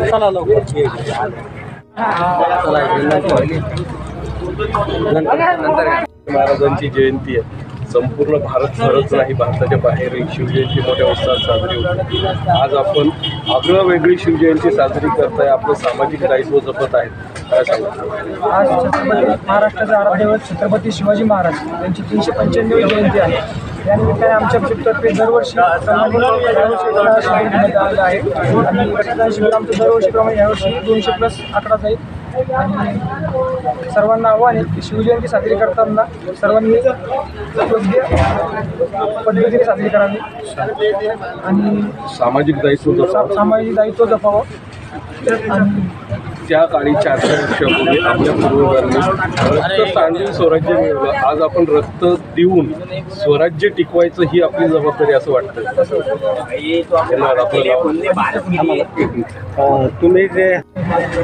चला लवकर महाराजांची जयंती आहे. संपूर्ण भारतभरच नाही, भारताच्या बाहेर शिवजयंती मोठ्या उत्साहात साजरी होते. आज आपण आगळं वेगळी शिवजयंती साजरी करताय, आपलं सामाजिक दायित्व जपत आहेत. काय सांगतो? आज महाराष्ट्राचे आराध्यदैवत छत्रपती शिवाजी महाराज यांची 395वी जयंती आहे. या निमित्ताने आमच्या शिवतर्फे दरवर्षी शिबिर घेण्यात आलेलं आहे आणि रक्तदान शिबिर आमचं दरवर्षीप्रमाणे यावर्षी 200+ आकडा जाईल. आणि सर्वांना आव्हान आहे की शिवजयंती साजरी करताना सर्वांनी योग्य पद्धतीने साजरी करावी आणि सामाजिक दायित्व जपावं. आणि त्या काळी 400 वर्षापूर्वी आपल्या पूर्वजांनी रक्त सांडून स्वराज्य मिळवलं. आज आपण रक्त देऊन स्वराज्य टिकवायचं ही आपली जबाबदारी असं वाटतं. तुम्ही जे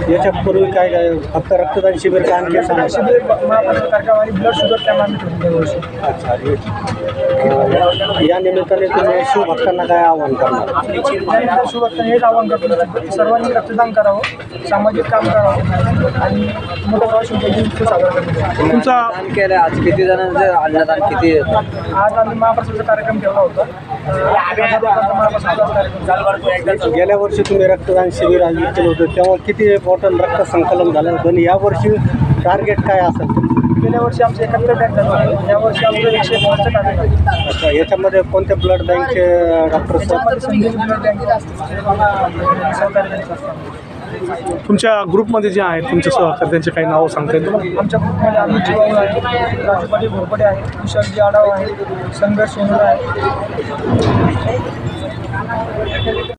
याच्यापूर्वी काय फक्त रक्तदान शिबिर का आणखी शिबिर कार्यक्रम आणि ब्लड शुगर कॅम्प आम्ही ठेवले वर्षी. अच्छा, या निमित्ताने तुम्ही शिवभक्तांना काय आवाहन करणार? शिवभक्तांना हेच आवाहन करतो की सर्वांनी रक्तदान करावं, सामाजिक काम करावं आणि मोठा प्रवास शिवजयंती साजरा करतो. तुमचा केलं आज किती जणांचं अन्नदान किती? आज आम्ही महाप्रसादाचा कार्यक्रम ठेवला होता. गेल्या वर्षी तुम्ही रक्तदान शिबिर आयोजित केलं होतं, तेव्हा किती बॉटल रक्त संकलन झालं होतं आणि यावर्षी टार्गेट काय असेल? गेल्या वर्षी आमचं 71 टँक झालं होतं, यावर्षी आमचं 105 टार्गेट आहे. अच्छा, याच्यामध्ये कोणत्या ब्लड बँकचे डॉक्टर? तुमच्या ग्रुपमध्ये जे आहेत तुमच्या सहकारी त्यांचे काही नावं सांगता येईल तुम्हाला? आमच्या ग्रुपमध्ये अमित चिवाळ आहे, राजू पाटील घोरपडे आहे, विशालजी आढाव आहे, संघर्ष सोनर आहे.